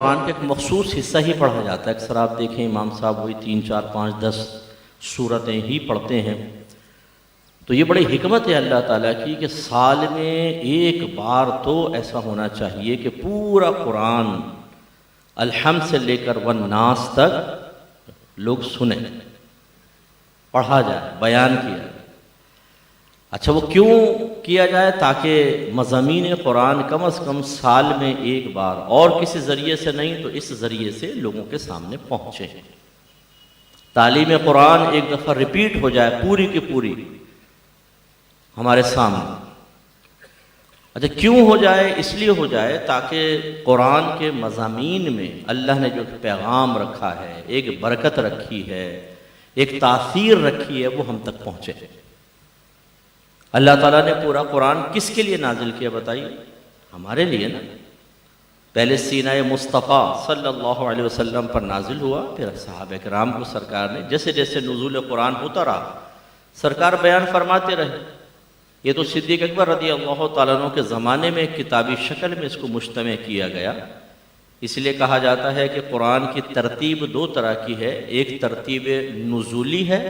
قرآن کا ایک مخصوص حصہ ہی پڑھا جاتا ہے۔ اکثر آپ دیکھیں امام صاحب وہی 3 4 5 10 سورتیں ہی پڑھتے ہیں۔ تو یہ بڑی حکمت ہے اللہ تعالیٰ کی کہ سال میں ایک بار تو ایسا ہونا چاہیے کہ پورا قرآن الحمد سے لے کر والناس تک لوگ سنیں، پڑھا جائے، بیان کیا جائے۔ اچھا وہ کیوں کیا جائے؟ تاکہ مضامین قرآن کم از کم سال میں ایک بار، اور کسی ذریعے سے نہیں تو اس ذریعے سے لوگوں کے سامنے پہنچے۔ تعلیم قرآن ایک دفعہ ریپیٹ ہو جائے پوری کی پوری ہمارے سامنے۔ اچھا کیوں ہو جائے؟ اس لیے ہو جائے تاکہ قرآن کے مضامین میں اللہ نے جو پیغام رکھا ہے، ایک برکت رکھی ہے، ایک تاثیر رکھی ہے، وہ ہم تک پہنچے۔ اللہ تعالیٰ نے پورا قرآن کس کے لیے نازل کیا بتائیے؟ ہمارے لیے نا۔ پہلے سینہ مصطفیٰ صلی اللہ علیہ وسلم پر نازل ہوا، پھر صحابہ کرام کو سرکار نے جیسے جیسے نزول قرآن ہوتا رہا سرکار بیان فرماتے رہے۔ یہ تو صدیق اکبر رضی اللہ تعالیٰ عنہ کے زمانے میں کتابی شکل میں اس کو مجتمع کیا گیا۔ اس لیے کہا جاتا ہے کہ قرآن کی ترتیب 2 طرح کی ہے، ایک ترتیب نزولی ہے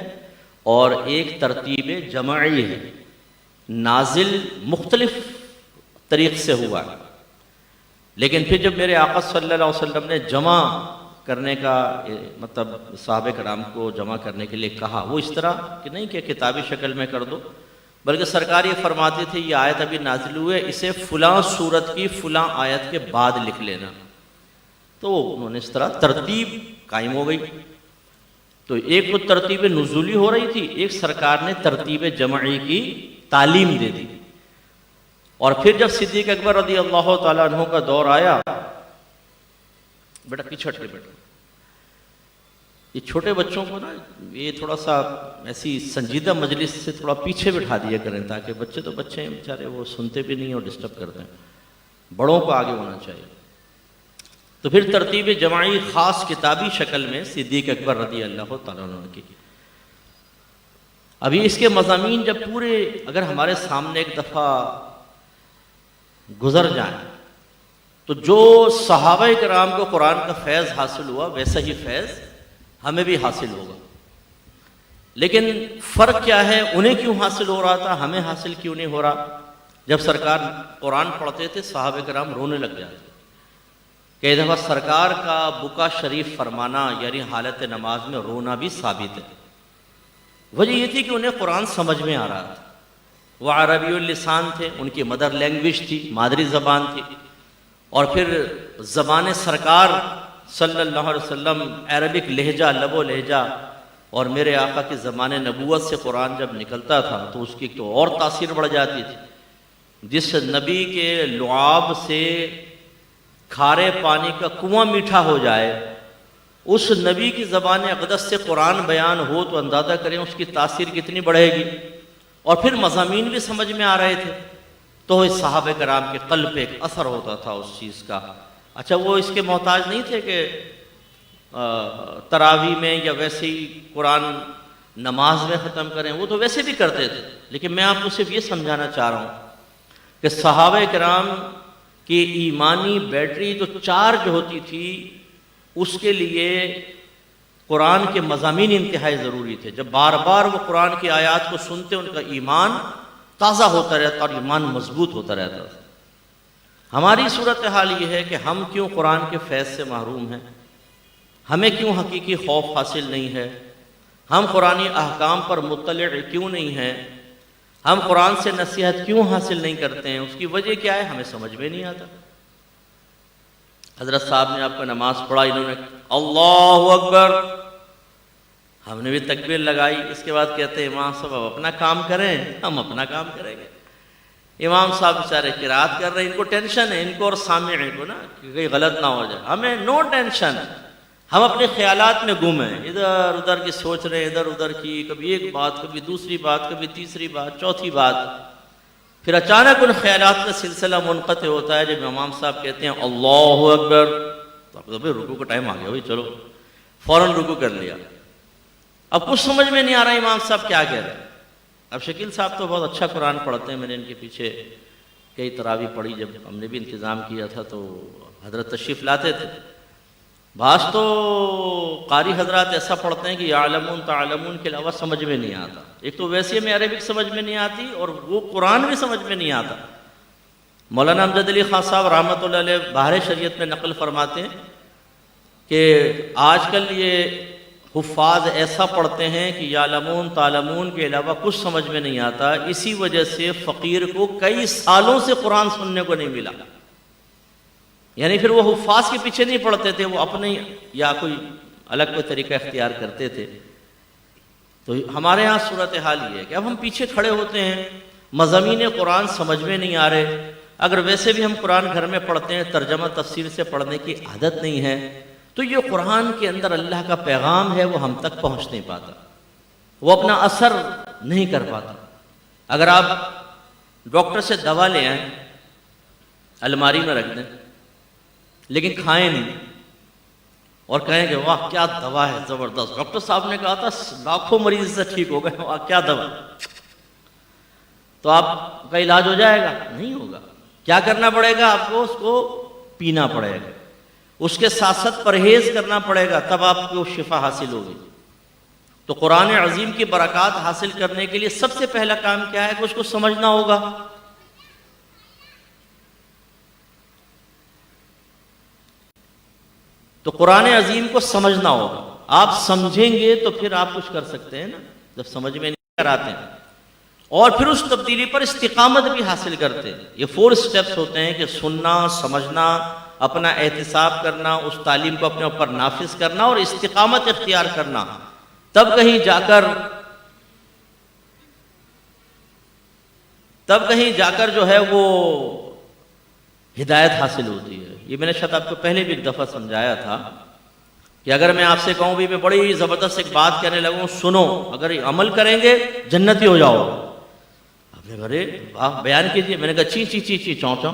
اور ایک ترتیب جمعی ہے۔ نازل مختلف طریق سے ہوا، لیکن پھر جب میرے آقا صلی اللہ علیہ وسلم نے جمع کرنے کا مطلب صحابہ کرام کو جمع کرنے کے لیے کہا، وہ اس طرح کہ نہیں کہ کتابی شکل میں کر دو، بلکہ سرکار یہ فرماتے تھے یہ آیت ابھی نازل ہوئے، اسے فلاں سورت کی فلاں آیت کے بعد لکھ لینا۔ تو انہوں نے اس طرح ترتیب قائم ہو گئی۔ تو ایک تو ترتیب نزولی ہو رہی تھی، ایک سرکار نے ترتیب جمعی کی تعلیم دے دی۔ اور پھر جب صدیق اکبر رضی اللہ تعالیٰ عنہ کا دور آیا، بیٹا پیچھے ہٹ کے بیٹا، یہ چھوٹے بچوں کو نا یہ تھوڑا سا ایسی سنجیدہ مجلس سے تھوڑا پیچھے بٹھا دیا کریں، تاکہ بچے تو بچے ہیں بیچارے، وہ سنتے بھی نہیں اور ڈسٹرب کرتے ہیں، بڑوں کو آگے ہونا چاہیے۔ تو پھر ترتیب جماعی خاص کتابی شکل میں صدیق اکبر رضی اللہ تعالیٰ عنہ کی۔ ابھی اس کے مضامین جب پورے اگر ہمارے سامنے ایک دفعہ گزر جائیں تو جو صحابہ کرام کو قرآن کا فیض حاصل ہوا ویسا ہی فیض ہمیں بھی حاصل ہوگا۔ لیکن فرق کیا ہے؟ انہیں کیوں حاصل ہو رہا تھا، ہمیں حاصل کیوں نہیں ہو رہا؟ جب سرکار قرآن پڑھتے تھے صحابہ کرام رونے لگ جاتے، کئی دفعہ سرکار کا بکا شریف فرمانا یعنی حالت نماز میں رونا بھی ثابت ہے۔ وجہ یہ تھی کہ انہیں قرآن سمجھ میں آ رہا تھا، وہ عربی اللسان تھے، ان کی مدر لینگویج تھی، مادری زبان تھی، اور پھر زبان سرکار صلی اللہ علیہ وسلم عربک لہجہ، لب و لہجہ، اور میرے آقا کی زمان نبوت سے قرآن جب نکلتا تھا تو اس کی تو اور تاثیر بڑھ جاتی تھی۔ جس نبی کے لعاب سے کھارے پانی کا کنواں میٹھا ہو جائے، اس نبی کی زبان اقدس سے قرآن بیان ہو تو اندازہ کریں اس کی تاثیر کتنی بڑھے گی۔ اور پھر مضامین بھی سمجھ میں آ رہے تھے، تو اس صحابہ کرام کے قلب پہ ایک اثر ہوتا تھا اس چیز کا۔ اچھا وہ اس کے محتاج نہیں تھے کہ تراویح میں یا ویسے ہی قرآن نماز میں ختم کریں، وہ تو ویسے بھی کرتے تھے، لیکن میں آپ کو صرف یہ سمجھانا چاہ رہا ہوں کہ صحابہ کرام کی ایمانی بیٹری جو چارج ہوتی تھی، اس کے لیے قرآن کے مضامین انتہائی ضروری تھے۔ جب بار بار وہ قرآن کی آیات کو سنتے ان کا ایمان تازہ ہوتا رہتا اور ایمان مضبوط ہوتا رہتا تھا۔ ہماری صورتحال یہ ہے کہ ہم کیوں قرآن کے فیض سے محروم ہیں؟ ہمیں کیوں حقیقی خوف حاصل نہیں ہے؟ ہم قرآنی احکام پر مطلع کیوں نہیں ہیں؟ ہم قرآن سے نصیحت کیوں حاصل نہیں کرتے ہیں؟ اس کی وجہ کیا ہے؟ ہمیں سمجھ میں نہیں آتا۔ حضرت صاحب نے آپ کو نماز پڑھا، انہوں نے اللہ اکبر، ہم نے بھی تکبیر لگائی، اس کے بعد کہتے ہیں امام صاحب اپنا کام کریں، ہم اپنا کام کریں گے۔ امام صاحب بیچارے قرات کر رہے ہیں، ان کو ٹینشن ہے، ان کو اور سامعین کو نا کہ کہیں غلط نہ ہو جائے، ہمیں نو ٹینشن، ہم اپنے خیالات میں گم ہیں، ادھر ادھر کی سوچ رہے ہیں، ادھر ادھر کی، کبھی ایک بات، کبھی دوسری بات، کبھی تیسری بات، چوتھی بات۔ پھر اچانک ان خیالات کا سلسلہ منقطع ہوتا ہے جب امام صاحب کہتے ہیں اللہ اکبر، تو اب رکوع کا ٹائم آ گیا بھائی، چلو فوراً رکوع کر لیا۔ اب کچھ سمجھ میں نہیں آ رہا امام صاحب کیا کہہ رہے ہیں۔ اب شکیل صاحب تو بہت اچھا قرآن پڑھتے ہیں، میں نے ان کے پیچھے کئی تراویح پڑھی، جب ہم نے بھی انتظام کیا تھا تو حضرت تشریف لاتے تھے، بعض تو قاری حضرات ایسا پڑھتے ہیں کہ یعلمون تعلمون کے علاوہ سمجھ میں نہیں آتا. ایک تو ویسے میں عربک سمجھ میں نہیں آتی اور وہ قرآن بھی سمجھ میں نہیں آتا. مولانا امجد علی خان صاحب رحمۃ اللہ علیہ بحر شریعت میں نقل فرماتے ہیں کہ آج کل یہ حفاظ ایسا پڑھتے ہیں کہ یعلمون تعلمون کے علاوہ کچھ سمجھ میں نہیں آتا. اسی وجہ سے فقیر کو کئی سالوں سے قرآن سننے کو نہیں ملا. یعنی پھر وہ حفاظ کے پیچھے نہیں پڑھتے تھے، وہ اپنے یا کوئی الگ کوئی طریقہ اختیار کرتے تھے. تو ہمارے ہاں صورتحال یہ ہے کہ اب ہم پیچھے کھڑے ہوتے ہیں، مضامین قرآن سمجھ میں نہیں آ رہے. اگر ویسے بھی ہم قرآن گھر میں پڑھتے ہیں، ترجمہ تفسیر سے پڑھنے کی عادت نہیں ہے، تو یہ قرآن کے اندر اللہ کا پیغام ہے وہ ہم تک پہنچ نہیں پاتا، وہ اپنا اثر نہیں کر پاتا. اگر آپ ڈاکٹر سے دوا لے آئیں، الماری میں رکھ دیں، لیکن کھائیں نہیں اور کہیں کہ واہ کیا دوا ہے زبردست، ڈاکٹر صاحب نے کہا تھا لاکھوں مریض سے ٹھیک ہو گئے، واہ کیا دوا، تو آپ کا علاج ہو جائے گا؟ نہیں ہوگا. کیا کرنا پڑے گا آپ کو؟ اس کو پینا پڑے گا، اس کے ساتھ ساتھ پرہیز کرنا پڑے گا، تب آپ کو شفا حاصل ہوگی. تو قرآن عظیم کی برکات حاصل کرنے کے لیے سب سے پہلا کام کیا ہے کہ اس کو سمجھنا ہوگا. تو قرآن عظیم کو سمجھنا ہوگا. آپ سمجھیں گے تو پھر آپ کچھ کر سکتے ہیں نا. جب سمجھ میں نہیں کراتے ہیں اور پھر اس تبدیلی پر استقامت بھی حاصل کرتے ہیں. یہ 4 سٹیپس ہوتے ہیں کہ سننا، سمجھنا، اپنا احتساب کرنا، اس تعلیم کو اپنے اوپر نافذ کرنا اور استقامت اختیار کرنا. تب کہیں جا کر جو ہے وہ ہدایت حاصل ہوتی ہے. یہ میں نے شاید آپ کو پہلے بھی ایک دفعہ سمجھایا تھا کہ اگر میں آپ سے کہوں بھی میں بڑی زبردست ایک بات کہنے لگوں، سنو، اگر عمل کریں گے جنتی ہو جاؤ. آپ نے ارے واہ بیان کیجیے. میں نے کہا چی چی چی چی چوں چوں.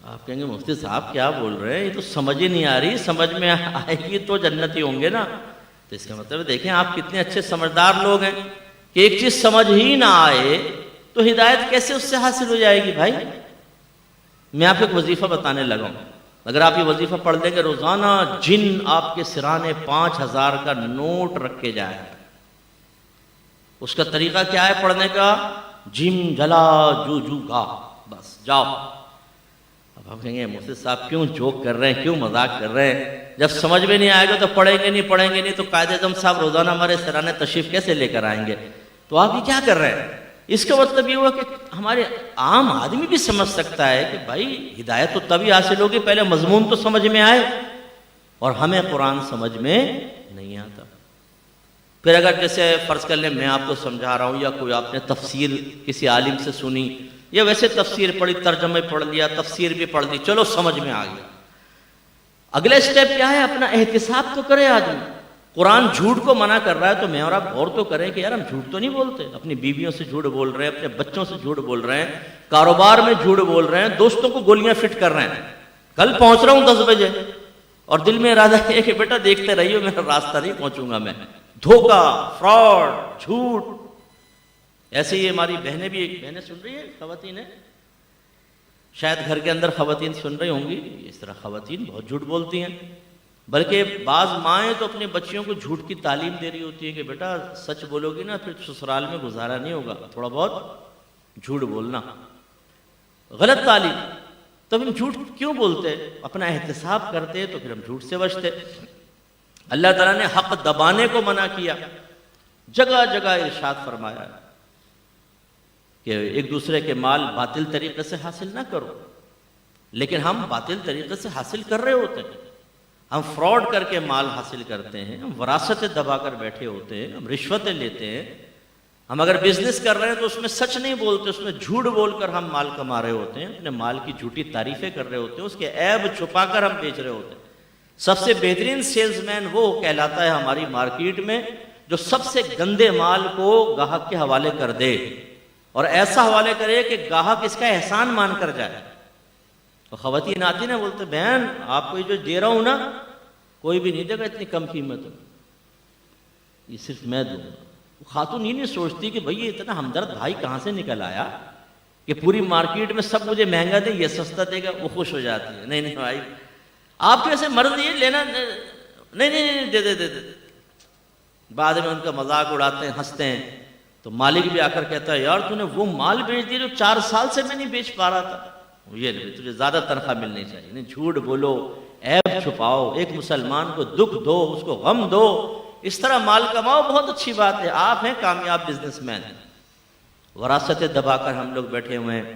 آپ کہیں گے مفتی صاحب کیا بول رہے ہیں، یہ تو سمجھ ہی نہیں آ رہی، سمجھ میں آئے گی تو جنتی ہوں گے نا. تو اس کا مطلب دیکھیں آپ کتنے اچھے سمجھدار لوگ ہیں کہ ایک چیز سمجھ ہی نہ آئے تو ہدایت کیسے اس سے حاصل ہو جائے گی. بھائی میں آپ کو ایک وظیفہ بتانے لگا ہوں، اگر آپ یہ وظیفہ پڑھ لیں گے روزانہ جن آپ کے سرانے 5000 کا نوٹ رکھ کے جائے. اس کا طریقہ کیا ہے پڑھنے کا؟ جم جلا جو جو گا، بس جاؤ. اب آپ کہیں گے مفتی صاحب کیوں جوک کر رہے ہیں، کیوں مذاق کر رہے ہیں؟ جب سمجھ میں نہیں آئے گا تو پڑھیں گے نہیں تو قائد اعظم صاحب روزانہ ہمارے سرانے تشریف کیسے لے کر آئیں گے؟ تو آپ یہ کیا کر رہے ہیں؟ اس کا مطلب یہ ہوا کہ ہمارے عام آدمی بھی سمجھ سکتا ہے کہ بھائی ہدایت تو تبھی حاصل ہوگی پہلے مضمون تو سمجھ میں آئے، اور ہمیں قرآن سمجھ میں نہیں آتا. پھر اگر جیسے فرض کر لیں میں آپ کو سمجھا رہا ہوں یا کوئی آپ نے تفسیر کسی عالم سے سنی یا ویسے تفسیر پڑھی، ترجمہ پڑھ لیا، تفسیر بھی پڑھ لی، چلو سمجھ میں آ گیا. اگلے سٹیپ کیا ہے؟ اپنا احتساب تو کرے آدمی. قرآن جھوٹ کو منع کر رہا ہے تو میں اور آپ غور تو کریں کہ یار ہم جھوٹ تو نہیں بولتے. اپنی بیویوں سے جھوٹ بول رہے ہیں، اپنے بچوں سے جھوٹ بول رہے ہیں، کاروبار میں جھوٹ بول رہے ہیں، دوستوں کو گولیاں فٹ کر رہے ہیں. کل پہنچ رہا ہوں 10 بجے اور دل میں ارادہ ہے کہ بیٹا دیکھتے رہیے میرا راستہ نہیں پہنچوں گا میں. دھوکہ، فراڈ، جھوٹ. ایسے ہی ہماری بہنیں بھی، بہنیں سن رہی ہیں، خواتین ہیں، شاید گھر کے اندر خواتین سن رہی ہوں گی. اس طرح خواتین بہت جھوٹ بولتی ہیں، بلکہ بعض مائیں تو اپنے بچیوں کو جھوٹ کی تعلیم دے رہی ہوتی ہیں کہ بیٹا سچ بولو گی نا پھر سسرال میں گزارا نہیں ہوگا، تھوڑا بہت جھوٹ بولنا. غلط تعلیم. تو ہم جھوٹ کیوں بولتے؟ اپنا احتساب کرتے تو پھر ہم جھوٹ سے بچتے. اللہ تعالیٰ نے حق دبانے کو منع کیا، جگہ جگہ ارشاد فرمایا کہ ایک دوسرے کے مال باطل طریقے سے حاصل نہ کرو. لیکن ہم باطل طریقے سے حاصل کر رہے ہوتے ہیں، ہم فراڈ کر کے مال حاصل کرتے ہیں، ہم وراثتیں دبا کر بیٹھے ہوتے ہیں، ہم رشوتیں لیتے ہیں. ہم اگر بزنس کر رہے ہیں تو اس میں سچ نہیں بولتے، اس میں جھوٹ بول کر ہم مال کما رہے ہوتے ہیں، اپنے مال کی جھوٹی تعریفیں کر رہے ہوتے ہیں، اس کے عیب چھپا کر ہم بیچ رہے ہوتے ہیں. سب سے بہترین سیلز مین وہ کہلاتا ہے ہماری مارکیٹ میں جو سب سے گندے مال کو گاہک کے حوالے کر دے اور ایسا حوالے کرے کہ گاہک اس کا احسان مان کر جائے. تو خواتین آتی نا بولتے بہن آپ کو یہ جو دے رہا ہوں نا کوئی بھی نہیں دے گا اتنی کم قیمت، یہ صرف میں دوں گا. خاتون یہ نہیں سوچتی کہ بھئی یہ اتنا ہمدرد بھائی کہاں سے نکل آیا کہ پوری مارکیٹ میں سب مجھے مہنگا دے یہ سستا دے گا، وہ خوش ہو جاتی ہے. نہیں نہیں بھائی آپ کی ایسے مرضی ہے لینا، نہیں دے دے۔ بعد میں ان کا مذاق اڑاتے ہیں، ہنستے ہیں، تو مالک بھی آ کر کہتا ہے یار تو نے وہ مال بیچ دیا جو 4 سال سے میں نہیں بیچ پا رہا تھا، یہ نہیں، تجھے زیادہ تنخواہ ملنی چاہیے، نہیں جھوٹ بولو، عیب چھپاؤ، ایک مسلمان کو دکھ دو، اس کو غم دو، اس طرح مال کماؤ، بہت اچھی بات ہے، آپ ہیں کامیاب بزنس مین۔ وراثت دبا کر ہم لوگ بیٹھے ہوئے ہیں،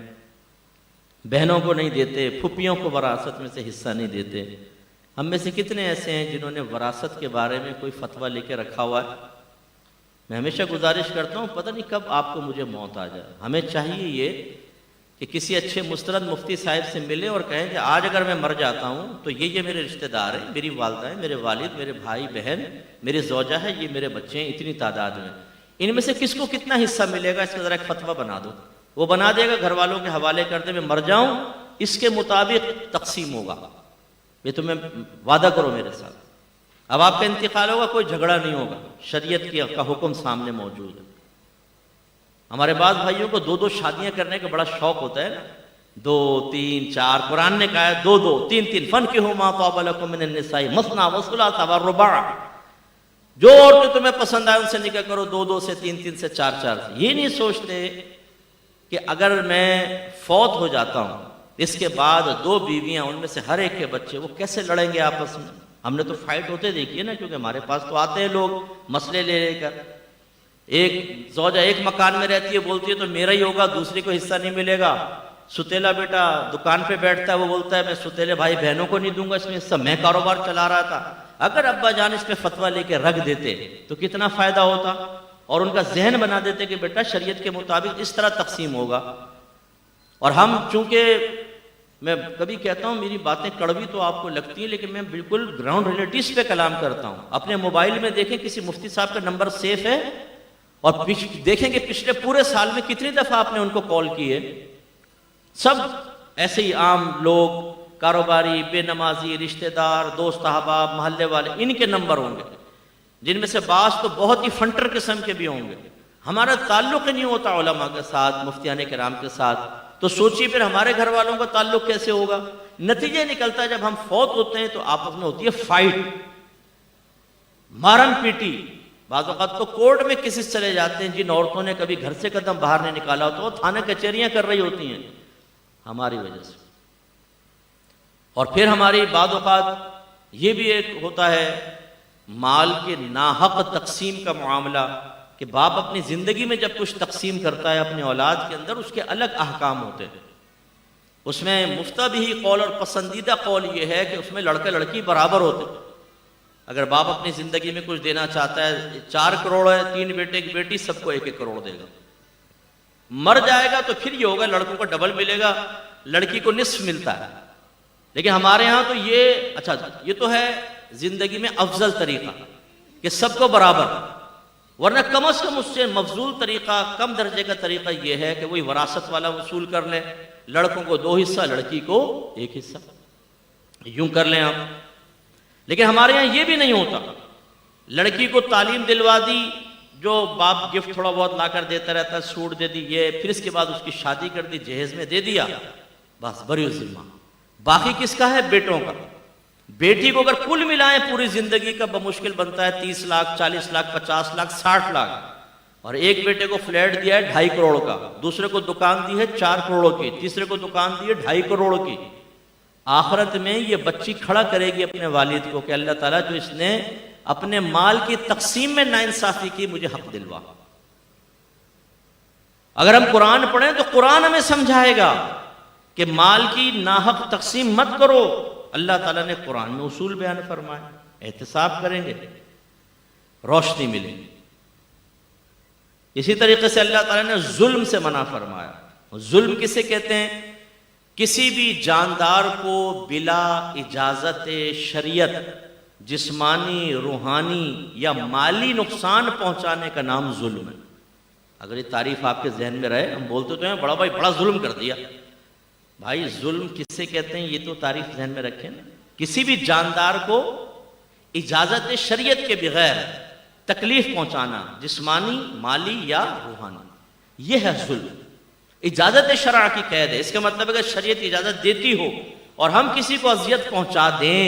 بہنوں کو نہیں دیتے، پھپھیوں کو وراثت میں سے حصہ نہیں دیتے۔ ہم میں سے کتنے ایسے ہیں جنہوں نے وراثت کے بارے میں کوئی فتویٰ لے کے رکھا ہوا ہے؟ میں ہمیشہ گزارش کرتا ہوں پتہ نہیں کب آپ کو مجھے موت آ جائے، ہمیں چاہیے یہ کہ کسی اچھے مستند مفتی صاحب سے ملے اور کہیں کہ آج اگر میں مر جاتا ہوں تو یہ میرے رشتہ دار ہیں، میری والدہ ہیں، میرے والد، میرے بھائی بہن، میری زوجہ ہے، یہ میرے بچے ہیں، اتنی تعداد میں، ان میں سے کس کو کتنا حصہ ملے گا، اس کا ذرا ایک فتویٰ بنا دو۔ وہ بنا دے گا، گھر والوں کے حوالے کر دے، میں مر جاؤں اس کے مطابق تقسیم ہوگا، یہ تمہیں وعدہ کرو میرے ساتھ۔ اب آپ کا انتقال ہوگا، کوئی جھگڑا نہیں ہوگا، شریعت کا حکم سامنے موجود ہے۔ ہمارے بعض بھائیوں کو 2 شادیاں کرنے کا بڑا شوق ہوتا ہے نا، 2 3 4، قرآن نے کہا ہے 2 3 فَانكِحُوا مَا طَابَ لَكُم مِّنَ النِّسَاءِ مَثْنَىٰ وَثُلَاثَ وَالرُّبَاعَ، جو عورتیں تمہیں پسند آئے ان سے نکاح کرو، 2 سے 3 سے 4 سے۔ یہ نہیں سوچتے کہ اگر میں فوت ہو جاتا ہوں اس کے بعد 2 بیویاں، ان میں سے ہر ایک کے بچے، وہ کیسے لڑیں گے آپس میں؟ ہم نے تو فائٹ ہوتے دیکھیے نا، کیونکہ ہمارے پاس تو آتے ہیں لوگ مسئلے لے کر، ایک زوجہ ایک مکان میں رہتی ہے، بولتی ہے تو میرا ہی ہوگا، دوسری کو حصہ نہیں ملے گا۔ ستیلا بیٹا دکان پہ بیٹھتا ہے، وہ بولتا ہے میں ستیلے بھائی بہنوں کو نہیں دوں گا اس میں حصہ، میں کاروبار چلا رہا تھا۔ اگر ابا جان اس میں فتویٰ لے کے رکھ دیتے تو کتنا فائدہ ہوتا، اور ان کا ذہن بنا دیتے کہ بیٹا شریعت کے مطابق اس طرح تقسیم ہوگا۔ اور ہم چونکہ، میں کبھی کہتا ہوں میری باتیں کڑوی تو آپ کو لگتی ہیں، لیکن میں بالکل گراؤنڈ ریئلٹیز پہ کلام کرتا ہوں۔ اپنے موبائل میں دیکھیں کسی مفتی صاحب کا نمبر سیف ہے، اور دیکھیں کہ پچھلے پورے سال میں کتنی دفعہ آپ نے ان کو کال کی ہے۔ سب ایسے ہی عام لوگ، کاروباری، بے نمازی، رشتہ دار، دوست احباب، محلے والے، ان کے نمبر ہوں گے، جن میں سے بعض تو بہت ہی فنٹر قسم کے بھی ہوں گے۔ ہمارا تعلق ہی نہیں ہوتا علماء کے ساتھ، مفتیان کرام کے ساتھ، تو سوچیے پھر ہمارے گھر والوں کا تعلق کیسے ہوگا؟ نتیجہ نکلتا ہے جب ہم فوت ہوتے ہیں تو آپس میں ہوتی ہے فائٹ، مارن پیٹی، بعض اوقات تو کورٹ میں کیسز چلے جاتے ہیں، جن عورتوں نے کبھی گھر سے قدم باہر نہیں نکالا ہوتا وہ تھانے کچہریاں کر رہی ہوتی ہیں ہماری وجہ سے۔ اور پھر ہماری بعض اوقات یہ بھی ایک ہوتا ہے مال کے ناحق تقسیم کا معاملہ، کہ باپ اپنی زندگی میں جب کچھ تقسیم کرتا ہے اپنے اولاد کے اندر، اس کے الگ احکام ہوتے ہیں۔ اس میں مفتبی قول اور پسندیدہ قول یہ ہے کہ اس میں لڑکا لڑکی برابر ہوتے ہیں۔ اگر باپ اپنی زندگی میں کچھ دینا چاہتا ہے، 4 کروڑ ہے، 3 بیٹے ایک بیٹی، سب کو 1 کروڑ دے گا۔ مر جائے گا تو پھر یہ ہوگا لڑکوں کو ڈبل ملے گا، لڑکی کو نصف ملتا ہے۔ لیکن ہمارے ہاں تو یہ اچھا، یہ تو ہے زندگی میں افضل طریقہ کہ سب کو برابر، ورنہ کم از کم اس سے مفضول طریقہ، کم درجے کا طریقہ یہ ہے کہ وہی وراثت والا وصول کر لیں، لڑکوں کو 2 حصہ، لڑکی کو 1 حصہ، یوں کر لیں آپ۔ لیکن ہمارے یہاں یہ بھی نہیں ہوتا، لڑکی کو تعلیم دلوا دی، جو باپ گفٹ تھوڑا بہت لا کر دیتا رہتا ہے، سوٹ دے دی یہ، پھر اس کے بعد اس کی شادی کر دی، جہیز میں دے دیا، بس بری الذمہ۔ باقی کس کا ہے؟ بیٹوں کا۔ بیٹی کو اگر کل ملائیں پوری زندگی کا بمشکل بنتا ہے 30 لاکھ، 40 لاکھ، 50 لاکھ، 60 لاکھ، اور ایک بیٹے کو فلیٹ دیا ہے 2.5 کروڑ کا، دوسرے کو دکان دی ہے 4 کروڑ کی، تیسرے کو دکان دی ہے 2.5 کروڑ کی۔ آخرت میں یہ بچی کھڑا کرے گی اپنے والد کو کہ اللہ تعالیٰ جو اس نے اپنے مال کی تقسیم میں ناانصافی کی، مجھے حق دلوا۔ اگر ہم قرآن پڑھیں تو قرآن ہمیں سمجھائے گا کہ مال کی ناحق تقسیم مت کرو۔ اللہ تعالیٰ نے قرآن میں اصول بیان فرمائے، احتساب کریں گے روشنی ملے گی۔ اسی طریقے سے اللہ تعالیٰ نے ظلم سے منع فرمایا۔ ظلم کسے کہتے ہیں؟ کسی بھی جاندار کو بلا اجازت شریعت جسمانی، روحانی یا مالی نقصان پہنچانے کا نام ظلم ہے۔ اگر یہ تعریف آپ کے ذہن میں رہے، ہم بولتے تو ہیں بڑا بھائی بڑا ظلم کر دیا، بھائی ظلم کس سے کہتے ہیں یہ تو تعریف ذہن میں رکھیں نا۔ کسی بھی جاندار کو اجازت شریعت کے بغیر تکلیف پہنچانا، جسمانی، مالی یا روحانی، یہ ہے ظلم۔ اجازت شرع کی قید ہے، اس کا مطلب اگر شریعت اجازت دیتی ہو اور ہم کسی کو اذیت پہنچا دیں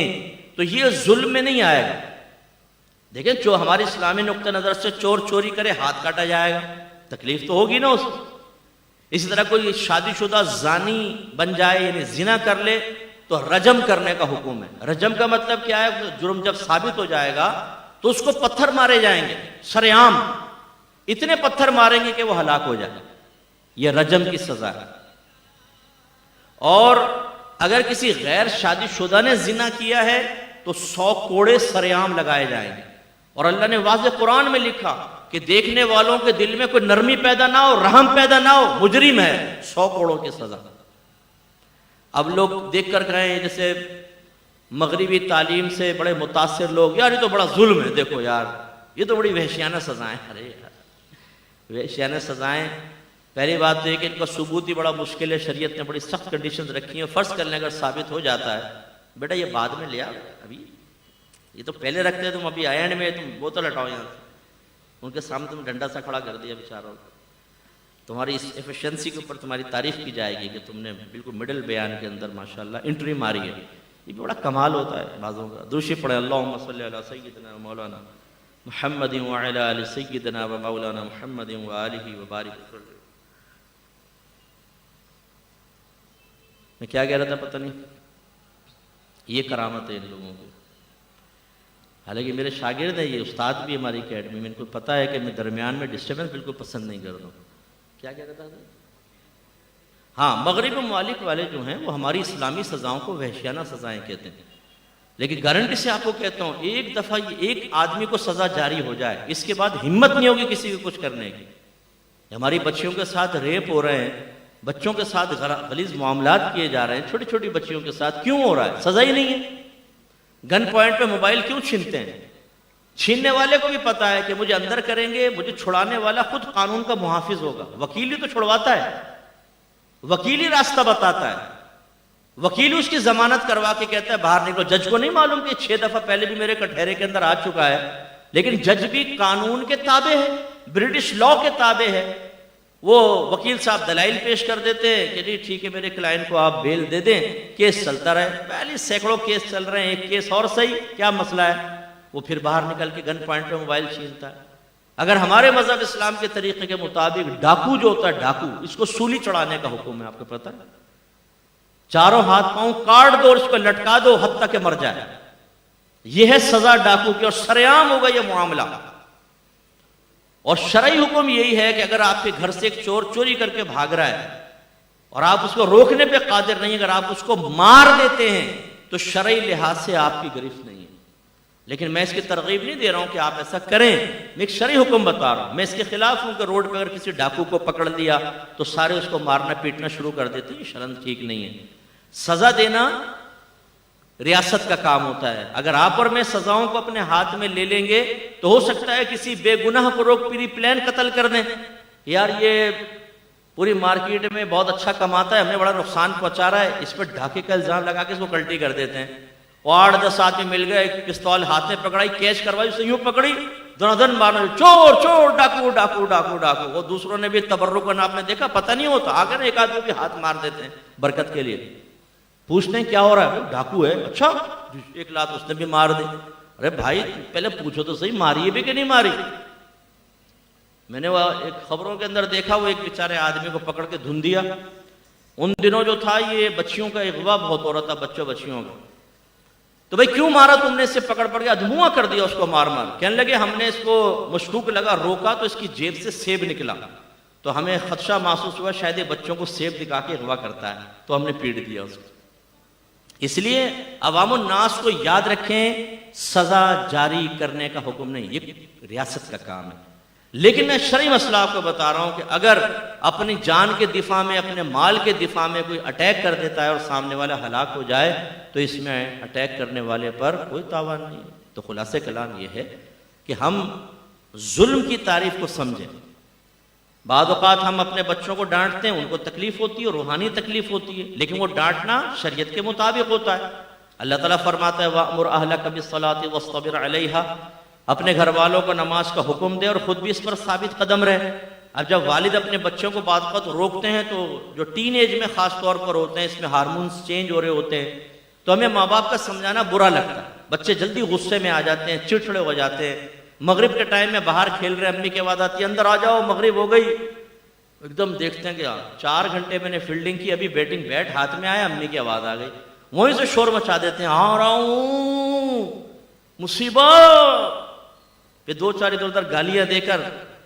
تو یہ ظلم میں نہیں آئے گا. دیکھیں جو ہماری اسلامی نقطہ نظر سے چور چوری کرے ہاتھ کاٹا جائے گا, تکلیف تو ہوگی نا اس کو. اسی طرح کوئی شادی شدہ زانی بن جائے یعنی زنا کر لے تو رجم کرنے کا حکم ہے. رجم کا مطلب کیا ہے؟ جرم جب ثابت ہو جائے گا تو اس کو پتھر مارے جائیں گے سر عام, اتنے پتھر ماریں گے کہ وہ ہلاک ہو جائے. یہ رجم کی سزا ہے. اور اگر کسی غیر شادی شدہ نے زنا کیا ہے تو 100 کوڑے سر عام لگائے جائیں گے. اور اللہ نے واضح قرآن میں لکھا کہ دیکھنے والوں کے دل میں کوئی نرمی پیدا نہ ہو, رحم پیدا نہ ہو, مجرم ہے, 100 کوڑوں کی سزا. اب لوگ دیکھ کر کہیں جیسے مغربی تعلیم سے بڑے متاثر لوگ, یار یہ تو بڑا ظلم ہے, دیکھو یار یہ تو بڑی وحشیانہ سزائیں. ارے یار وحشیانہ سزائیں, پہلی بات تو یہ کہ ان کا ثبوت ہی بڑا مشکل ہے. شریعت نے بڑی سخت کنڈیشنز رکھی ہیں. فرض کرنے اگر ثابت ہو جاتا ہے بیٹا یہ بعد میں لیا, ابھی یہ تو پہلے رکھتے تم, ابھی اینڈ میں تم بوتل ہٹاؤ یہاں سے. ان کے سامنے تم ڈنڈا سا کھڑا کر دیا بیچاروں. تمہاری اس ایفیشنسی کے اوپر تمہاری تعریف کی جائے گی کہ تم نے بالکل مڈل بیان کے اندر ماشاءاللہ انٹری ماری ہے. یہ بھی بڑا کمال ہوتا ہے بعضوں کا. دوسری پڑھے اللہم صلی علی سیدنا مولانا محمد وعلی آل سیدنا و مولانا محمد وآلہ وبارک وسلم. میں کیا کہہ رہا تھا پتہ نہیں. یہ کرامت ہے ان لوگوں کی. حالانکہ میرے شاگرد ہیں, یہ استاد بھی ہماری اکیڈمی میں, ان کو پتہ ہے کہ میں درمیان میں ڈسٹربنس بالکل پسند نہیں کرتا ہوں. کیا کہہ رہا تھا؟ ہاں, مغرب ممالک والے جو ہیں وہ ہماری اسلامی سزاؤں کو وحشیانہ سزائیں کہتے ہیں. لیکن گارنٹی سے آپ کو کہتا ہوں ایک دفعہ ایک آدمی کو سزا جاری ہو جائے اس کے بعد ہمت نہیں ہوگی کسی کو کچھ کرنے کی. ہماری بچیوں کے ساتھ ریپ ہو رہے ہیں, بچوں کے ساتھ غلیظ معاملات کیے جا رہے ہیں, چھوٹی چھوٹی بچیوں کے ساتھ کیوں ہو رہا ہے؟ سزا ہی نہیں ہے. گن پوائنٹ پہ موبائل کیوں چھینتے ہیں؟ چھیننے والے کو بھی پتا ہے کہ مجھے اندر کریں گے, مجھے چھڑانے والا خود قانون کا محافظ ہوگا. وکیل ہی تو چھڑواتا ہے, وکیل ہی راستہ بتاتا ہے, وکیل اس کی ضمانت کروا کے کہتا ہے باہر نکلو. جج کو نہیں معلوم کہ 6 دفعہ پہلے بھی میرے کٹہرے کے اندر آ چکا ہے, لیکن جج بھی قانون کے تابع ہے, برٹش لا کے تابع ہے. وہ وکیل صاحب دلائل پیش کر دیتے ہیں کہ جی ٹھیک ہے میرے کلائنٹ کو آپ بیل دے دیں, کیس چلتا رہے. پہلے سینکڑوں کیس چل رہے ہیں, ایک کیس اور صحیح, کیا مسئلہ ہے؟ وہ پھر باہر نکل کے گن پوائنٹ پہ موبائل چھینتا ہے. اگر ہمارے مذہب اسلام کے طریقے کے مطابق ڈاکو جو ہوتا ہے, ڈاکو, اس کو سولی چڑھانے کا حکم ہے. آپ کو پتہ ہے, چاروں ہاتھ پاؤں کاٹ دو, اس کو لٹکا دو حتیٰ کہ مر جائے. یہ ہے سزا ڈاکو کی, اور سرعام ہوگا یہ معاملہ. اور شرعی حکم یہی ہے کہ اگر آپ کے گھر سے ایک چور چوری کر کے بھاگ رہا ہے اور آپ اس کو روکنے پہ قادر نہیں, اگر آپ اس کو مار دیتے ہیں تو شرعی لحاظ سے آپ کی گرفت نہیں ہے. لیکن میں اس کی ترغیب نہیں دے رہا ہوں کہ آپ ایسا کریں, میں ایک شرعی حکم بتا رہا ہوں. میں اس کے خلاف ہوں کہ روڈ پہ اگر کسی ڈاکو کو پکڑ لیا تو سارے اس کو مارنا پیٹنا شروع کر دیتے ہیں. شرعاً ٹھیک نہیں ہے. سزا دینا ریاست کا کام ہوتا ہے. اگر آپ اور میں سزاؤں کو اپنے ہاتھ میں لے لیں گے تو ہو سکتا ہے کسی بے گناہ کو روک پری پلان قتل کر دیں. یار یہ پوری مارکیٹ میں بہت اچھا کماتا ہے, ہمیں بڑا نقصان پہنچا رہا ہے, اس پہ ڈھاکے کا الزام لگا کے اس کو کلٹی کر دیتے ہیں. 8-10 آدمی مل گئے, ایک پستول ہاتھ میں پکڑائی, کیچ کروائی, اسے یوں پکڑی, دن مارنا, چور چور, ڈاکو ڈاکو ڈاکو ڈاکو. وہ دوسروں نے بھی تبرک کا نام نے دیکھا, پتہ نہیں ہوتا, آ کر ایک آدمی بھی ہاتھ مار دیتے ہیں برکت کے لیے. پوچھتے ہیں کیا ہو رہا ہے؟ ڈاکو ہے. اچھا, ایک لات اس نے بھی مار دی. ارے بھائی پہلے پوچھو تو صحیح, ماری بھی کہ نہیں ماری. میں نے وہ ایک خبروں کے اندر دیکھا, وہ ایک بیچارے آدمی کو پکڑ کے دھن دیا. ان دنوں جو تھا یہ بچیوں کا اغوا بہت ہو رہا تھا, بچیوں کا. تو بھائی کیوں مارا تم نے؟ اس سے پکڑ پڑ گیا, دھواں کر دیا اس کو مار مار. کہنے لگے ہم نے اس کو مشکوک لگا, روکا تو اس کی جیب سے سیب نکلا, تو ہمیں خدشہ محسوس ہوا شاید یہ بچوں کو سیب دکھا کے اغوا کرتا ہے, تو ہم نے پیٹ دیا اس کو. اس لیے عوام الناس کو یاد رکھیں, سزا جاری کرنے کا حکم نہیں, یہ ریاست کا کام ہے. لیکن میں شرعی مسئلہ آپ کو بتا رہا ہوں کہ اگر اپنی جان کے دفاع میں, اپنے مال کے دفاع میں کوئی اٹیک کر دیتا ہے اور سامنے والا ہلاک ہو جائے تو اس میں اٹیک کرنے والے پر کوئی تاوان نہیں. تو خلاصہ کلام یہ ہے کہ ہم ظلم کی تعریف کو سمجھیں. بعض اوقات ہم اپنے بچوں کو ڈانٹتے ہیں, ان کو تکلیف ہوتی ہے, روحانی تکلیف ہوتی ہے, لیکن وہ ڈانٹنا شریعت کے مطابق ہوتا ہے. اللہ تعالیٰ فرماتا ہے وَأْمُرْ أَهْلَكَ بِالصَّلَاةِ وَاصْطَبِرْ عَلَيْهَا, اپنے گھر والوں کو نماز کا حکم دے اور خود بھی اس پر ثابت قدم رہے. اب جب والد اپنے بچوں کو بعض وقت روکتے ہیں تو جو ٹین ایج میں خاص طور پر ہوتے ہیں، اس میں ہارمونز چینج ہو رہے ہوتے ہیں، تو ہمیں ماں باپ کا سمجھانا برا لگتا ہے. بچے جلدی غصے میں آ جاتے ہیں، چڑچڑے ہو جاتے ہیں. مغرب کے ٹائم میں باہر کھیل رہے، امی کی آواز آتی ہے اندر آ جاؤ مغرب ہو گئی. ایک دم دیکھتے ہیں کہ 4 گھنٹے میں نے فیلڈنگ کی، ابھی بیٹنگ بیٹ ہاتھ میں آیا، امی کی آواز آ گئی. وہیں سے شور مچا دیتے ہیں، آ رہا ہوں مصیبت. پھر 2-4 ادھر ادھر گالیاں دے کر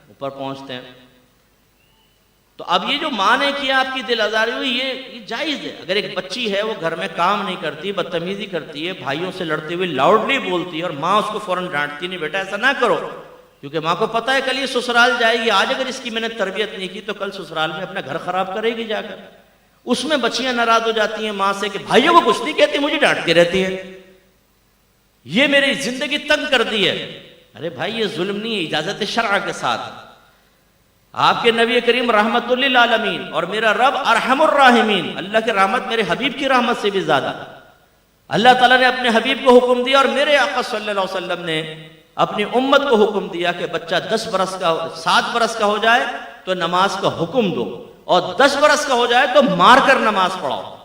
اوپر پہنچتے ہیں. تو اب یہ جو ماں نے کیا، آپ کی دل آزاری ہوئی، یہ جائز ہے. اگر ایک بچی ہے وہ گھر میں کام نہیں کرتی، بدتمیزی کرتی ہے، بھائیوں سے لڑتے ہوئے لاؤڈلی بولتی ہے، اور ماں اس کو فوراً ڈانٹتی نہیں بیٹا ایسا نہ کرو، کیونکہ ماں کو پتہ ہے کل یہ سسرال جائے گی، آج اگر اس کی میں نے تربیت نہیں کی تو کل سسرال میں اپنا گھر خراب کرے گی جا کر. اس میں بچیاں ناراض ہو جاتی ہیں ماں سے کہ بھائیوں کو کچھ نہیں کہتی، مجھے ڈانٹتی رہتی ہے، یہ میری زندگی تنگ کر دی ہے. ارے بھائی یہ ظلم نہیں ہے، اجازت شرع کے ساتھ. آپ کے نبی کریم رحمت للعالمین اور میرا رب ارحم الراحمین، اللہ کی رحمت میرے حبیب کی رحمت سے بھی زیادہ. اللہ تعالیٰ نے اپنے حبیب کو حکم دیا اور میرے آقا صلی اللہ علیہ وسلم نے اپنی امت کو حکم دیا کہ بچہ 10 برس کا 7 برس کا ہو جائے تو نماز کا حکم دو، اور 10 برس کا ہو جائے تو مار کر نماز پڑھاؤ.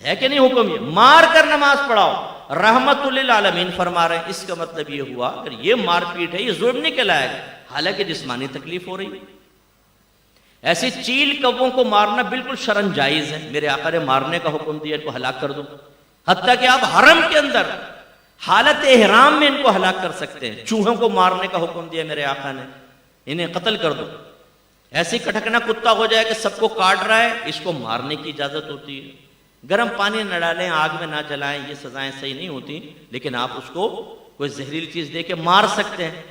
ہے کہ نہیں حکم؟ یہ مار کر نماز پڑھاؤ. رحمت للعالمین فرما رہے ہیں. اس کا مطلب یہ ہوا اگر یہ مار پیٹ ہے، یہ ظلم نہیں کہلائے گا، حالانکہ جسمانی تکلیف ہو رہی ہے. ایسی چیل کبوں کو مارنا بالکل شرعاً جائز ہے. میرے آقا نے مارنے کا حکم دیا، ان کو ہلاک کر دو. حتیٰ کہ آپ حرم کے اندر حالت احرام میں ان کو ہلاک کر سکتے ہیں. چوہوں کو مارنے کا حکم دیا میرے آقا نے، انہیں قتل کر دو. ایسی کٹکنا کتا ہو جائے کہ سب کو کاٹ رہا ہے، اس کو مارنے کی اجازت ہوتی ہے. گرم پانی نہ ڈالیں، آگ میں نہ جلائیں، یہ سزائیں صحیح نہیں ہوتی. لیکن آپ اس کو کوئی زہریلی چیز دے کے مار سکتے ہیں.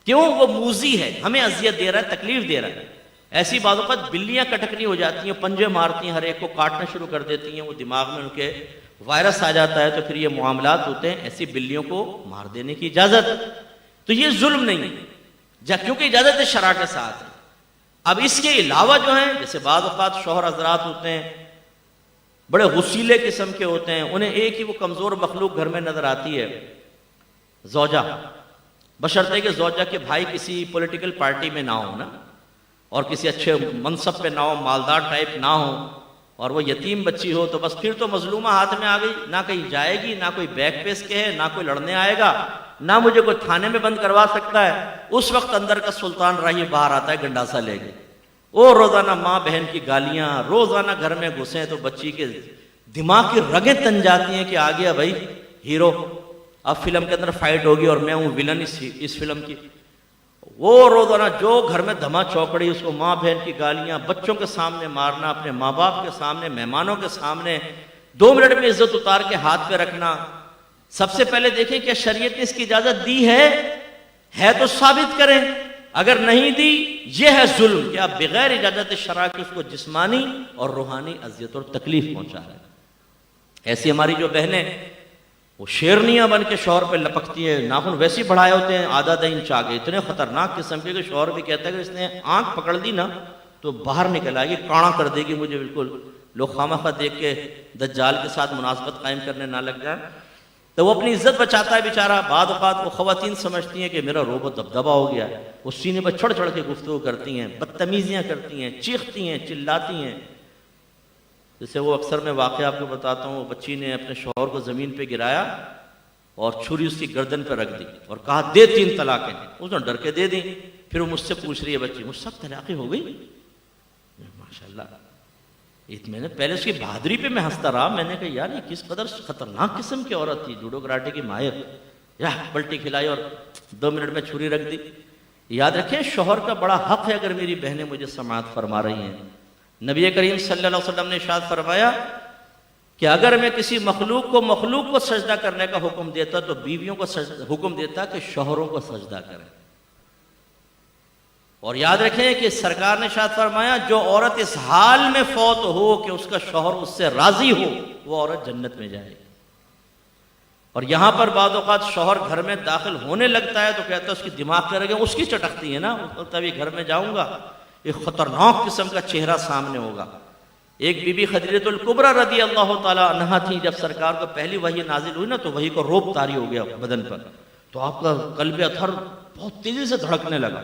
کیوں؟ وہ موذی ہے، ہمیں اذیت دے رہا ہے، تکلیف دے رہا ہے. ایسی بعض اوقات بلیاں کٹکنی ہو جاتی ہیں، پنجے مارتی ہیں، ہر ایک کو کاٹنا شروع کر دیتی ہیں، وہ دماغ میں ان کے وائرس آ جاتا ہے، تو پھر یہ معاملات ہوتے ہیں. ایسی بلیوں کو مار دینے کی اجازت، تو یہ ظلم نہیں ہے کیونکہ اجازت شرع کے ساتھ ہے. اب اس کے علاوہ جو ہیں، جیسے بعض اوقات شوہر حضرات ہوتے ہیں بڑے غصیلے قسم کے ہوتے ہیں، انہیں ایک ہی وہ کمزور مخلوق گھر میں نظر آتی ہے، زوجہ، بشرطے کہ زوجہ کے بھائی کسی پولیٹیکل پارٹی میں نہ ہو نا، اور کسی اچھے منصب پہ نہ ہو، مالدار ٹائپ نہ ہو، اور وہ یتیم بچی ہو، تو بس پھر تو مظلومہ ہاتھ میں آ گئی. نہ کہیں جائے گی، نہ کوئی بیک پیس کے ہے، نہ کوئی لڑنے آئے گا، نہ مجھے کوئی تھانے میں بند کروا سکتا ہے. اس وقت اندر کا سلطان راہی باہر آتا ہے گنڈاسا لے کے. وہ روزانہ ماں بہن کی گالیاں، روزانہ گھر میں گھسیں تو بچی کے دماغ کی رگیں تن جاتی ہیں کہ آ گیا بھائی ہیرو، اب فلم کے اندر فائٹ ہوگی اور میں ہوں ولن اس فلم کی. وہ روزانہ جو گھر میں دھما چوکڑی، اس کو ماں بہن کی گالیاں، بچوں کے سامنے مارنا، اپنے ماں باپ کے سامنے، مہمانوں کے سامنے 2 منٹ میں عزت اتار کے ہاتھ پہ رکھنا. سب سے پہلے دیکھیں کہ شریعت نے اس کی اجازت دی ہے تو ثابت کریں. اگر نہیں دی، یہ ہے ظلم کہ آپ بغیر اجازت شرع کے اس کو جسمانی اور روحانی اذیت اور تکلیف پہنچا رہے ہیں. ایسی ہماری جو بہنیں وہ شیرنیاں بن کے شوہر پہ لپکتی ہیں، ناخن ویسے ہی بڑھائے ہوتے ہیں آدھا انچ آگے، اتنے خطرناک قسم کے کہ شوہر بھی کہتا ہے کہ اس نے آنکھ پکڑ دی نا تو باہر نکل آئے گی، کاڑا کر دے گی مجھے بالکل. لوگ خواہ دیکھ کے دجال کے ساتھ مناسبت قائم کرنے نہ لگ جائیں. تو وہ اپنی عزت بچاتا ہے بیچارہ. بعض اوقات وہ خواتین سمجھتی ہیں کہ میرا روب و دبدبا ہو گیا ہے، وہ سینے پر چڑھ چڑھ کے گفتگو کرتی ہیں، بدتمیزیاں کرتی ہیں، چیختی ہیں، چلاتی ہیں. جیسے وہ اکثر میں واقعہ آپ کو بتاتا ہوں، وہ بچی نے اپنے شوہر کو زمین پہ گرایا اور چھری اس کی گردن پہ رکھ دی اور کہا دے 3 طلاقیں. اس نے ڈر کے دے دی. پھر وہ مجھ سے پوچھ رہی ہے بچی، مجھ سب طلاقیں ہو گئی؟ ماشاءاللہ. میں نے پہلے اس کی بہادری پہ میں ہنستا رہا. میں نے کہا یار یہ کس قدر خطرناک قسم کی عورت تھی، جوڈو کراٹے کی ماہر. پلٹی کھلائی اور 2 منٹ میں چھری رکھ دی. یاد رکھیں شوہر کا بڑا حق ہے اگر میری بہنیں مجھے سماعت فرما رہی ہیں. نبی کریم صلی اللہ علیہ وسلم نے ارشاد فرمایا کہ اگر میں کسی مخلوق کو سجدہ کرنے کا حکم دیتا تو بیویوں کو حکم دیتا کہ شوہروں کو سجدہ کریں. اور یاد رکھیں کہ سرکار نے ارشاد فرمایا جو عورت اس حال میں فوت ہو کہ اس کا شوہر اس سے راضی ہو، وہ عورت جنت میں جائے گی. اور یہاں پر بعض اوقات شوہر گھر میں داخل ہونے لگتا ہے تو کہتا ہے اس کی دماغ پہ رگیں اس کی چٹکتی ہے نا، تبھی گھر میں جاؤں گا ایک خطرناک قسم کا چہرہ سامنے ہوگا. ایک بی بی خدیجہ الکبریٰ رضی اللہ تعالی عنہا تھی. جب سرکار کو پہلی وحی نازل ہوئی نا تو وحی کو روب طاری ہو گیا بدن پر، تو آپ کا قلب اطہر بہت تیزی سے دھڑکنے لگا.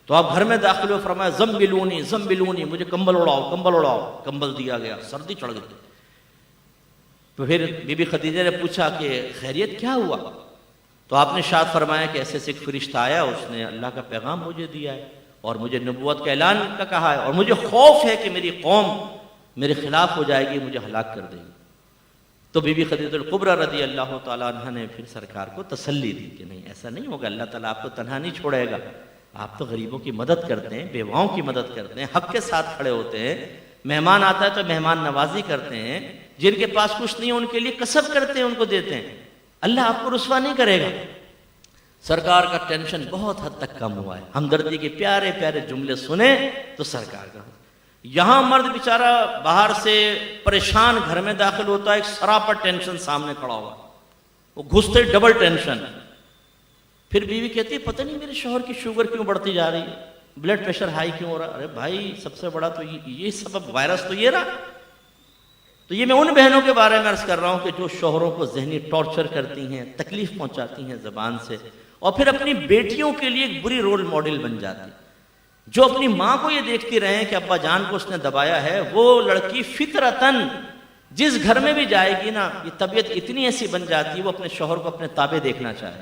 تو آپ گھر میں داخل ہوئے، فرمایا زمبلونی زمبلونی، مجھے کمبل اڑاؤ کمبل اڑاؤ، کمبل دیا گیا، سردی چڑھ گئی۔ تو پھر بی بی خدیجہ نے پوچھا کہ خیریت کیا ہوا؟ تو آپ نے ارشاد فرمایا کہ ایسے ایک فرشتہ آیا، اس نے اللہ کا پیغام مجھے دیا ہے اور مجھے نبوت کا اعلان کا کہا ہے، اور مجھے خوف ہے کہ میری قوم میرے خلاف ہو جائے گی، مجھے ہلاک کر دے گی۔ تو بی بی خدیجہ الکبریٰ رضی اللہ تعالیٰ عنہ نے پھر سرکار کو تسلی دی کہ نہیں، ایسا نہیں ہوگا، اللہ تعالیٰ آپ کو تنہا نہیں چھوڑے گا، آپ تو غریبوں کی مدد کرتے ہیں، بیواؤں کی مدد کرتے ہیں، حق کے ساتھ کھڑے ہوتے ہیں، مہمان آتا ہے تو مہمان نوازی کرتے ہیں، جن کے پاس کچھ نہیں ان کے لیے کسب کرتے ہیں، ان کو دیتے ہیں، اللہ آپ کو رسوا نہیں کرے گا۔ سرکار کا ٹینشن بہت حد تک کم ہوا ہے، ہمدردی کے پیارے پیارے جملے سنے تو سرکار کا۔ یہاں مرد بیچارہ باہر سے پریشان گھر میں داخل ہوتا ہے، ایک سراپا ٹینشن سامنے کھڑا ہوا، وہ گھستے ڈبل ٹینشن۔ پھر بیوی کہتی ہے پتہ نہیں میرے شوہر کی شوگر کیوں بڑھتی جا رہی ہے، بلڈ پریشر ہائی کیوں ہو رہا ہے؟ ارے بھائی سب سے بڑا تو یہ سبب وائرس تو یہ رہا۔ تو یہ میں ان بہنوں کے بارے میں عرض کر رہا ہوں کہ جو شوہروں کو ذہنی ٹارچر کرتی ہیں، تکلیف پہنچاتی ہیں زبان سے، اور پھر اپنی بیٹیوں کے لیے ایک بری رول ماڈل بن جاتی، جو اپنی ماں کو یہ دیکھتی رہیں کہ ابا جان کو اس نے دبایا ہے، وہ لڑکی فطرتاً جس گھر میں بھی جائے گی نا، یہ طبیعت اتنی ایسی بن جاتی ہے وہ اپنے شوہر کو اپنے تابع دیکھنا چاہے۔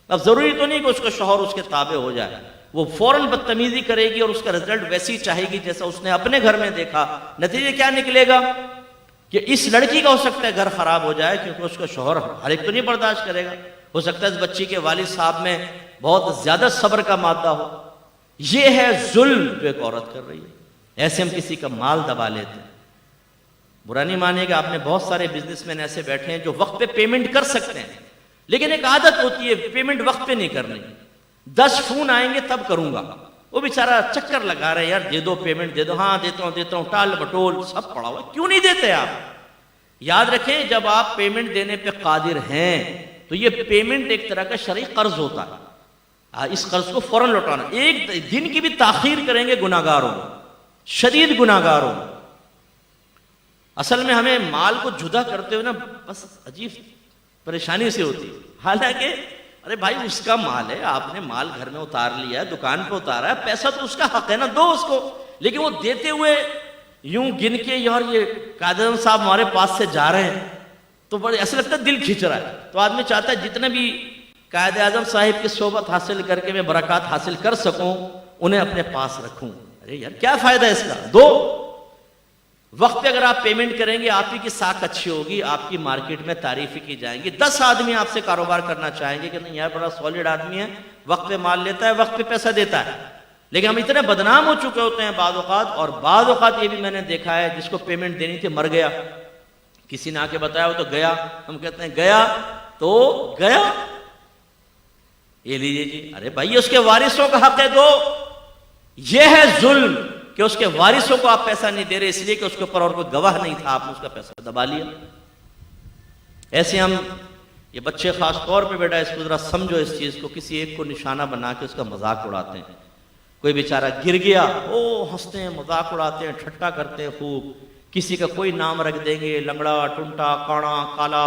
اب ضروری تو نہیں کہ اس کا شوہر اس کے تابع ہو جائے، وہ فوراً بدتمیزی کرے گی اور اس کا رزلٹ ویسی چاہے گی جیسا اس نے اپنے گھر میں دیکھا۔ نتیجے کیا نکلے گا کہ اس لڑکی کا ہو سکتا ہے گھر خراب ہو جائے، کیونکہ اس کا شوہر ہر ایک تو نہیں برداشت کرے گا، ہو سکتا ہے اس بچی کے والد صاحب میں بہت زیادہ صبر کا مادہ ہو۔ یہ ہے ظلم جو ایک عورت کر رہی ہے، ایسے ہم کسی کا مال دبا لیتے ہیں۔ برا نہیں مانیے کہ آپ نے بہت سارے بزنس مین ایسے بیٹھے ہیں جو وقت پہ پیمنٹ کر سکتے ہیں، لیکن ایک عادت ہوتی ہے پیمنٹ وقت پہ نہیں کرنی، 10 فون آئیں گے تب کروں گا، وہ بیچارہ چکر لگا رہے ہیں، یار دے دو پیمنٹ دے دو، ہاں دیتا ہوں ٹال بٹول سب پڑا ہوا، کیوں نہیں دیتے آپ؟ یاد رکھیں جب آپ پیمنٹ دینے پہ قادر ہیں تو یہ پیمنٹ ایک طرح کا شرعی قرض ہوتا ہے، اس قرض کو فوراً لوٹانا، ایک دن کی بھی تاخیر کریں گے گناہگار ہوں، شدید گناہگار ہوں۔ اصل میں ہمیں مال کو جدا کرتے ہوئے نا بس عجیب پریشانی سے ہوتی ہے، حالانکہ ارے بھائی اس کا مال ہے، آپ نے مال گھر میں اتار لیا ہے، دکان پہ اتارا ہے، پیسہ تو اس کا حق ہے نا، دو اس کو۔ لیکن وہ دیتے ہوئے یوں گن کے یار یہ قائد اعظم صاحب ہمارے پاس سے جا رہے ہیں تو بڑے ایسا لگتا ہے دل کھینچ رہا ہے، تو آدمی چاہتا ہے جتنے بھی قائد اعظم صاحب کی صحبت حاصل کر کے میں برکات حاصل کر سکوں انہیں اپنے پاس رکھوں۔ ارے یار کیا فائدہ ہے اس کا؟ دو وقت پہ اگر آپ پیمنٹ کریں گے آپ ہی کی ساکھ اچھی ہوگی، آپ کی مارکیٹ میں تعریفیں کی جائیں گی، 10 آدمی آپ سے کاروبار کرنا چاہیں گے کہ نہیں یار بڑا سالڈ آدمی ہے، وقت پہ مال لیتا ہے، وقت پہ پیسہ دیتا ہے۔ لیکن ہم اتنے بدنام ہو چکے ہوتے ہیں بعض اوقات، اور بعض اوقات یہ بھی میں نے دیکھا ہے جس کو پیمنٹ دینی تھی مر گیا، کسی نے آ کے بتایا وہ تو گیا، ہم کہتے ہیں گیا تو گیا، یہ لیجیے جی، ارے بھائی اس کے وارثوں کا حق ہے دو۔ یہ ہے ظلم کہ اس کے وارثوں کو آپ پیسہ نہیں دے رہے اس لیے کہ اس کے اوپر اور کوئی گواہ نہیں تھا، آپ نے اس کا پیسہ دبا لیا۔ ایسے ہم یہ بچے خاص طور پہ بیٹا اس کو ذرا سمجھو، اس چیز کو، کسی ایک کو نشانہ بنا کے اس کا مذاق اڑاتے ہیں، کوئی بیچارہ گر گیا او ہنستے ہیں، مذاق اڑاتے ہیں، ٹھٹا کرتے ہیں خوب، کسی کا کوئی نام رکھ دیں گے، لنگڑا، ٹنٹا، کاڑا، کالا،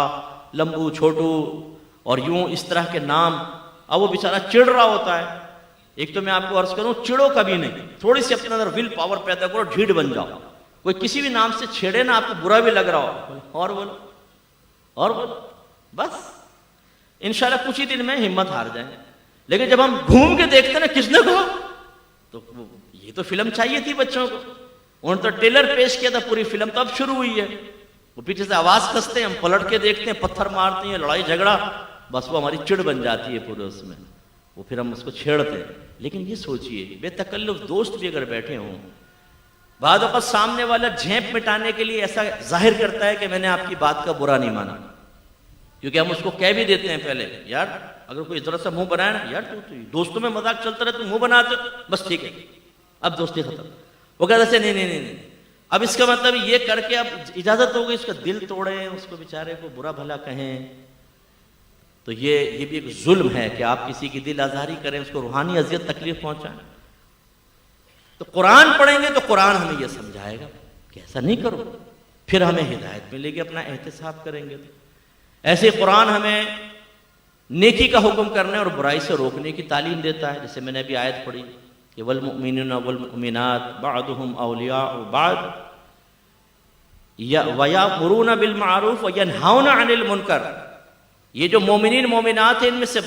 لمبو، چھوٹو، اور یوں اس طرح کے نام۔ اب وہ بیچارہ چڑ رہا ہوتا ہے، ایک تو میں آپ کو عرض کروں چڑو کبھی نہیں، تھوڑی سی اپنے اندر ول پاور پیدا کرو، ڈھیڑ بن جاؤ، کوئی کسی بھی نام سے چھیڑے نا آپ کو برا بھی لگ رہا ہو، اور بولو اور بولو، بس انشاءاللہ کچھ ہی دن میں ہمت ہار جائیں۔ لیکن جب ہم گھوم کے دیکھتے نا کس نے کہا، تو یہ تو فلم چاہیے تھی بچوں کو، انہوں نے تو ٹریلر پیش کیا تھا، پوری فلم تو اب شروع ہوئی ہے، وہ پیچھے سے آواز کستے ہیں، ہم پلٹ کے دیکھتے ہیں، پتھر مارتے ہیں، لڑائی جھگڑا، بس وہ ہماری چڑ بن جاتی ہے پورے اس میں، وہ پھر ہم اس کو چھیڑتے ہیں۔ لیکن یہ سوچئے بے تکلف دوست بھی اگر بیٹھے ہوں، بعد اوقات سامنے والا جھیپ مٹانے کے لیے ایسا ظاہر کرتا ہے کہ میں نے آپ کی بات کا برا نہیں مانا، کیونکہ ہم اس کو کہہ بھی دیتے ہیں پہلے، یار اگر کوئی ذرا سا منہ بنایا نا، یار تو دوستوں میں مذاق چلتا رہے تو منہ بناتے، بس ٹھیک ہے اب دوستی ختم۔ وہ کہتے سے نہیں، اب اس کا مطلب یہ کر کے اب اجازت ہوگی اس کا دل توڑیں، اس کو بیچارے کو برا بھلا کہیں، تو یہ بھی ایک ظلم ہے کہ آپ کسی کی دل آزاری کریں، اس کو روحانی اذیت تکلیف پہنچائیں۔ تو قرآن پڑھیں گے تو قرآن ہمیں یہ سمجھائے گا کہ ایسا نہیں کرو، پھر ہمیں ہدایت ملے گی، اپنا احتساب کریں گے۔ ایسے قرآن ہمیں نیکی کا حکم کرنے اور برائی سے روکنے کی تعلیم دیتا ہے، جیسے میں نے ابھی آیت پڑھی کہ والمؤمنون والمؤمنات بعضهم اولیاء بعض ویأمرون بالمعروف وینہون عن المنکر، یہ جو مومنین مومنات ہیں ان میں سے